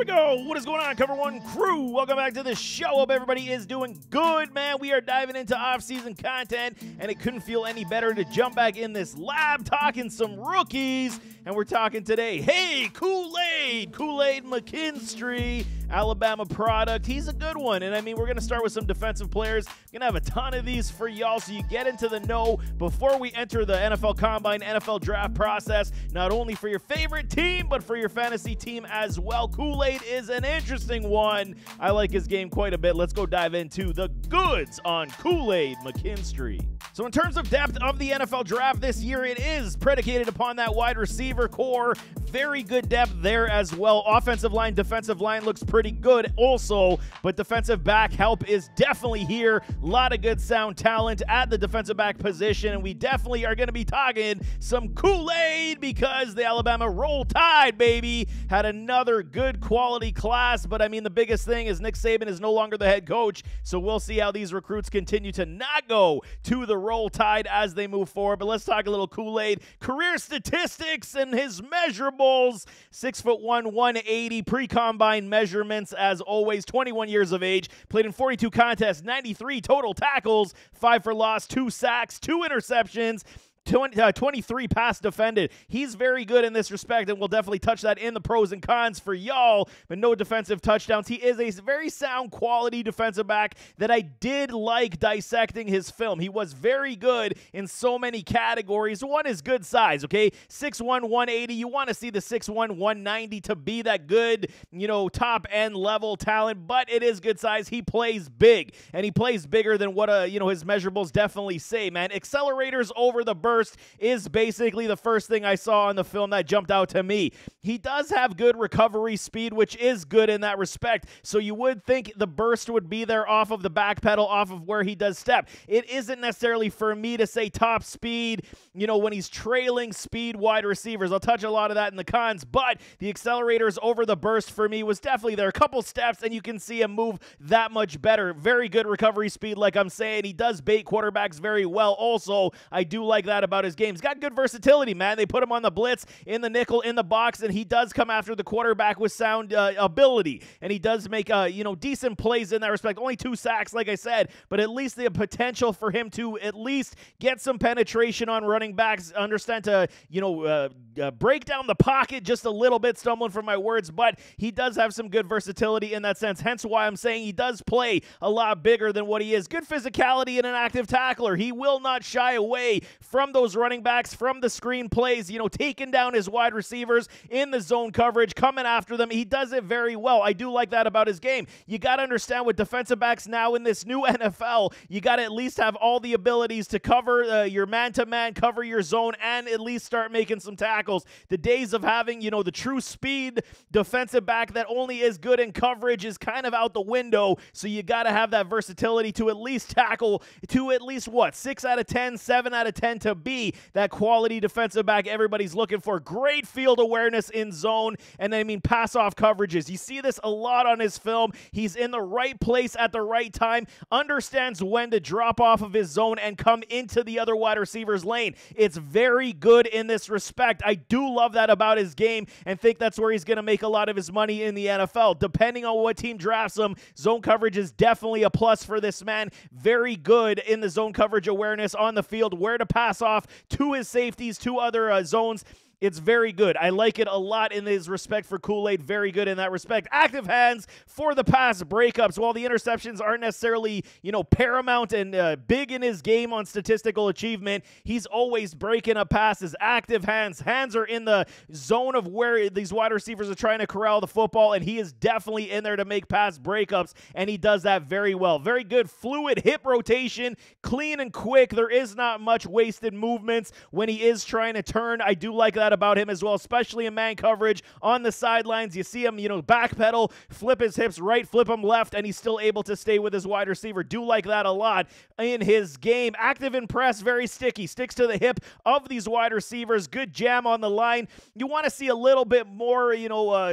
we go. What is going on, Cover One crew? Welcome back to the show. Hope everybody is doing good, man. We are diving into off-season content, and it couldn't feel any better to jump back in this lab talking some rookies. And we're talking today, hey, Kool-Aid McKinstry, Alabama product. He's a good one. And I mean, we're going to start with some defensive players. Going to have a ton of these for y'all so you get into the know before we enter the NFL Combine, NFL Draft process, not only for your favorite team, but for your fantasy team as well. Kool-Aid is an interesting one. I like his game quite a bit. Let's go dive into the goods on Kool-Aid McKinstry. So in terms of depth of the NFL Draft this year, it is predicated upon that wide receiver core. Very good depth there as well. Offensive line, defensive line looks pretty good also, but defensive back help is definitely here. A lot of good sound talent at the defensive back position, and we definitely are going to be talking some Kool-Aid because the Alabama Roll Tide, baby, had another good quality class. But I mean, the biggest thing is Nick Saban is no longer the head coach, so we'll see how these recruits continue to not go to the Roll Tide as they move forward. But let's talk a little Kool-Aid career statistics and his measurables. 6'1", 180 pre-combine measurements as always. 21 years of age, played in 42 contests, 93 total tackles, 5 for loss, 2 sacks, 2 interceptions, 23 pass defended. He's very good in this respect, and we'll definitely touch that in the pros and cons for y'all, but no defensive touchdowns. He is a very sound quality defensive back that I did like dissecting his film. He was very good in so many categories. One is good size, okay? 6'1", 180. You want to see the 6'1", 190 to be that good, top-end level talent, but it is good size. He plays big, and he plays bigger than what, his measurables definitely say, man. Accelerators over the burst is basically the first thing I saw on the film that jumped out to me. He does have good recovery speed, which is good in that respect. So you would think the burst would be there off of the back pedal, off of where he does step. It isn't necessarily for me to say top speed, when he's trailing speed wide receivers. I'll touch a lot of that in the cons, but the accelerators over the burst for me was definitely there. A couple steps, and you can see him move that much better. Very good recovery speed, like I'm saying. He does bait quarterbacks very well. Also, I do like that about his game. He's got good versatility, man. They put him on the blitz, in the nickel, in the box, and he does come after the quarterback with sound ability, and he does make decent plays in that respect. Only 2 sacks, like I said, but at least the potential for him to at least get some penetration on running backs, understand to break down the pocket just a little bit, stumbling for my words, but he does have some good versatility in that sense, hence why I'm saying he does play a lot bigger than what he is. Good physicality and an active tackler. He will not shy away from those running backs, from the screen plays, taking down his wide receivers in the zone coverage, coming after them. He does it very well. I do like that about his game. You got to understand with defensive backs now in this new NFL, you got to at least have all the abilities to cover your man-to-man, cover your zone, and at least start making some tackles. The days of having, the true speed defensive back that only is good in coverage is kind of out the window, so you got to have that versatility to at least tackle to at least, 6 out of 10, 7 out of 10 to be that quality defensive back everybody's looking for. Great field awareness in zone, and I mean pass-off coverages. You see this a lot on his film. He's in the right place at the right time, understands when to drop off of his zone and come into the other wide receiver's lane. It's very good in this respect. I do love that about his game and think that's where he's going to make a lot of his money in the NFL. Depending on what team drafts him, zone coverage is definitely a plus for this man. Very good in the zone coverage awareness on the field, where to pass off to his safeties, to other zones. It's very good. I like it a lot in his respect for Kool-Aid. Very good in that respect. Active hands for the pass breakups. While the interceptions aren't necessarily, paramount and big in his game on statistical achievement, he's always breaking up passes. Active hands. Hands are in the zone of where these wide receivers are trying to corral the football, and he is definitely in there to make pass breakups, and he does that very well. Very good fluid hip rotation. Clean and quick. There is not much wasted movements when he is trying to turn. I do like that about him as well, especially in man coverage on the sidelines. You see him, backpedal, flip his hips right, flip him left, and he's still able to stay with his wide receiver. Do like that a lot in his game. Active in press, very sticky. Sticks to the hip of these wide receivers. Good jam on the line. You want to see a little bit more,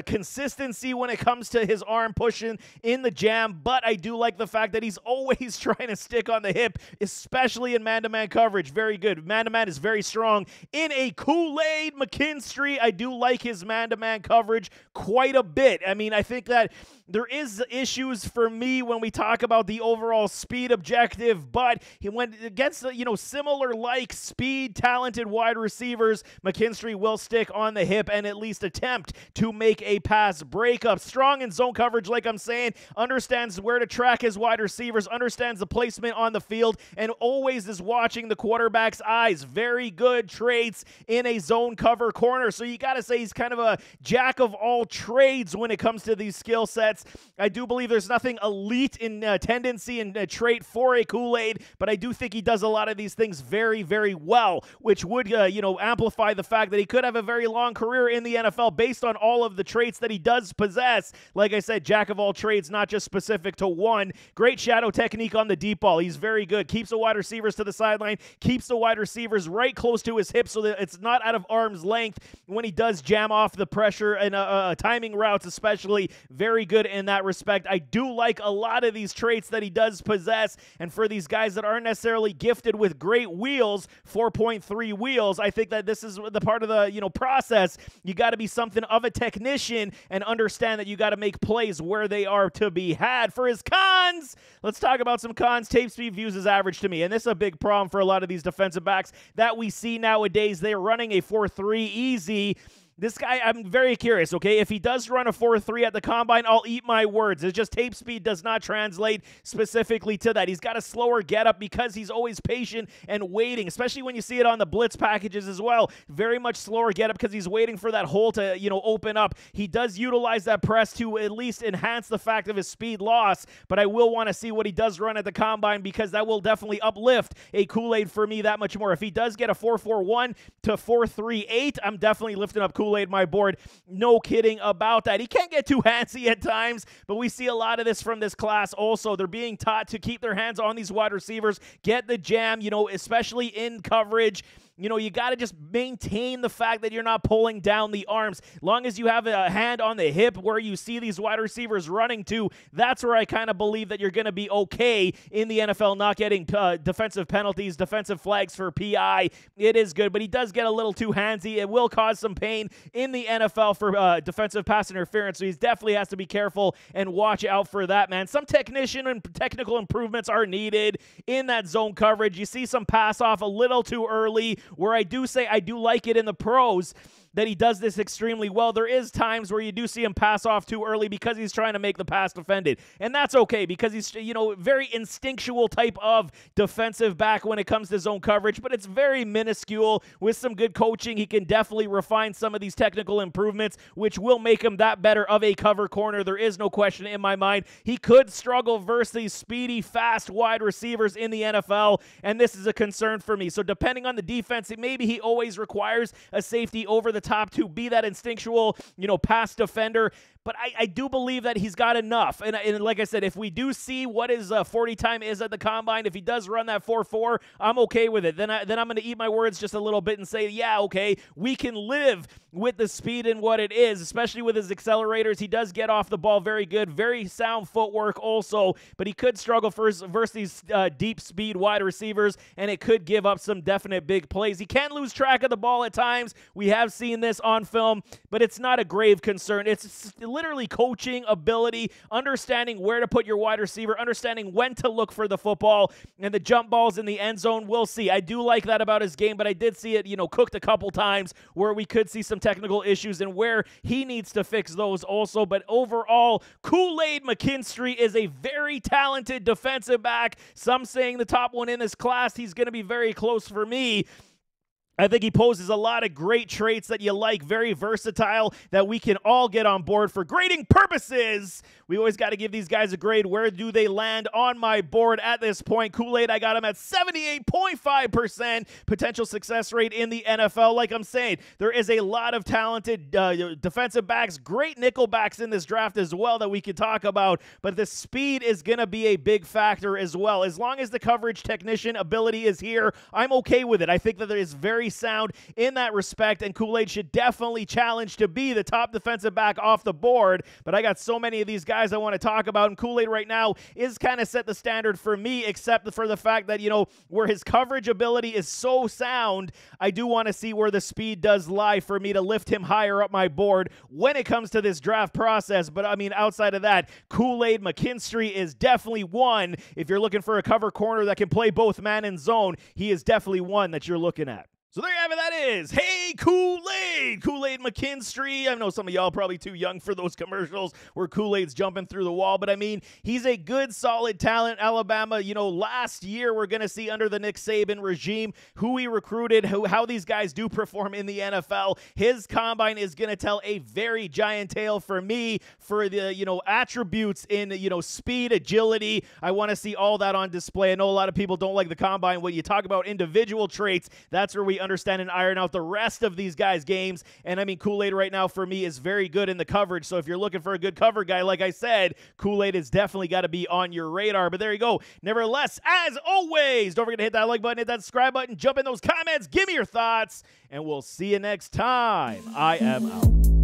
consistency when it comes to his arm pushing in the jam, but I do like the fact that he's always trying to stick on the hip, especially in man-to-man coverage. Very good. Man-to-man is very strong in a Kool-Aid McKinstry, I do like his man-to-man coverage quite a bit. I mean, I think that there is issues for me when we talk about the overall speed objective, but he went against, similar like speed, talented wide receivers. McKinstry will stick on the hip and at least attempt to make a pass breakup. Strong in zone coverage, like I'm saying, understands where to track his wide receivers, understands the placement on the field, and always is watching the quarterback's eyes. Very good traits in a zone cover corner. So you got to say he's kind of a jack of all trades when it comes to these skill sets. I do believe there's nothing elite in tendency and trait for a Kool-Aid, but I do think he does a lot of these things very, very well, which would, amplify the fact that he could have a very long career in the NFL based on all of the traits that he does possess. Like I said, jack of all trades, not just specific to one. Great shadow technique on the deep ball. He's very good. Keeps the wide receivers to the sideline, keeps the wide receivers right close to his hips so that it's not out of arm's length when he does jam off the pressure and timing routes especially. Very good in that respect. I do like a lot of these traits that he does possess, and for these guys that aren't necessarily gifted with great wheels, 4.3 wheels, I think that this is the part of the process. You got to be something of a technician and understand that you got to make plays where they are to be had. For his cons, let's talk about some cons. Tape speed views is average to me, and this is a big problem for a lot of these defensive backs that we see nowadays. They're running a 4.3 easy. This guy, I'm very curious, okay? If he does run a 4.3 at the combine, I'll eat my words. It's just tape speed does not translate specifically to that. He's got a slower getup because he's always patient and waiting, especially when you see it on the blitz packages as well. Very much slower getup because he's waiting for that hole to, open up. He does utilize that press to at least enhance the fact of his speed loss, but I will want to see what he does run at the combine because that will definitely uplift a Kool-Aid for me that much more. If he does get a 4.41 to 4.38, I'm definitely lifting up Kool-Aid my board. No kidding about that. He can get too handsy at times, but we see a lot of this from this class also. They're being taught to keep their hands on these wide receivers, get the jam, especially in coverage. You got to just maintain the fact that you're not pulling down the arms. Long as you have a hand on the hip where you see these wide receivers running to, that's where I kind of believe that you're going to be okay in the NFL, not getting defensive penalties, defensive flags for PI. It is good, but he does get a little too handsy. It will cause some pain in the NFL for defensive pass interference, so he definitely has to be careful and watch out for that, man. Some technician and technical improvements are needed in that zone coverage. You see some pass off a little too early, where I do say I do like it in the pros that he does this extremely well. There is times where you do see him pass off too early because he's trying to make the pass defended. And that's okay because he's, very instinctual type of defensive back when it comes to zone coverage, but it's very minuscule. With some good coaching, he can definitely refine some of these technical improvements, which will make him that better of a cover corner. There is no question in my mind. He could struggle versus these speedy, fast wide receivers in the NFL, and this is a concern for me. So depending on the defense, maybe he always requires a safety over the top to be that instinctual, pass defender. But I do believe that he's got enough. And like I said, if we do see what his 40 time is at the combine, if he does run that 4.4, I'm okay with it. Then I'm going to eat my words just a little bit and say, yeah, okay, we can live with the speed and what it is, especially with his accelerators. He does get off the ball very good, very sound footwork also, but he could struggle versus these deep speed wide receivers, and it could give up some definite big plays. He can lose track of the ball at times. We have seen this on film, but it's not a grave concern. It's literally coaching ability, understanding where to put your wide receiver, understanding when to look for the football, and the jump balls in the end zone, we'll see. I do like that about his game, but I did see it, cooked a couple times where we could see some technical issues and where he needs to fix those also. But overall, Kool-Aid McKinstry is a very talented defensive back. Some saying the top one in this class. He's going to be very close for me. I think he poses a lot of great traits that you like, very versatile, that we can all get on board for grading purposes. We always got to give these guys a grade. Where do they land on my board at this point? Kool-Aid, I got him at 78.5% potential success rate in the NFL. Like I'm saying, there is a lot of talented defensive backs, great nickel backs in this draft as well that we could talk about, but the speed is going to be a big factor as well. As long as the coverage technician ability is here, I'm okay with it. I think that there is very very sound in that respect, and Kool-Aid should definitely challenge to be the top defensive back off the board. But I got so many of these guys I want to talk about, and Kool-Aid right now is kind of set the standard for me, except for the fact that, you know, where his coverage ability is so sound, I do want to see where the speed does lie for me to lift him higher up my board when it comes to this draft process. But I mean, outside of that, Kool-Aid McKinstry is definitely one. If you're looking for a cover corner that can play both man and zone, he is definitely one that you're looking at. So there you have it, that is Hey Kool-Aid, Kool-Aid McKinstry. I know some of y'all probably too young for those commercials where Kool-Aid's jumping through the wall, but I mean, he's a good, solid talent. Alabama, you know, last year we're going to see under the Nick Saban regime who he recruited, how these guys do perform in the NFL. His combine is going to tell a very giant tale for me for the, you know, attributes in, you know, speed, agility. I want to see all that on display. I know a lot of people don't like the combine. When you talk about individual traits, that's where we understand and iron out the rest of these guys' games. And I mean, Kool-Aid right now for me is very good in the coverage. So if you're looking for a good cover guy, like I said, Kool-Aid has definitely got to be on your radar. But there you go. Nevertheless, as always, don't forget to hit that like button, hit that subscribe button, jump in those comments, give me your thoughts, and we'll see you next time. I am out.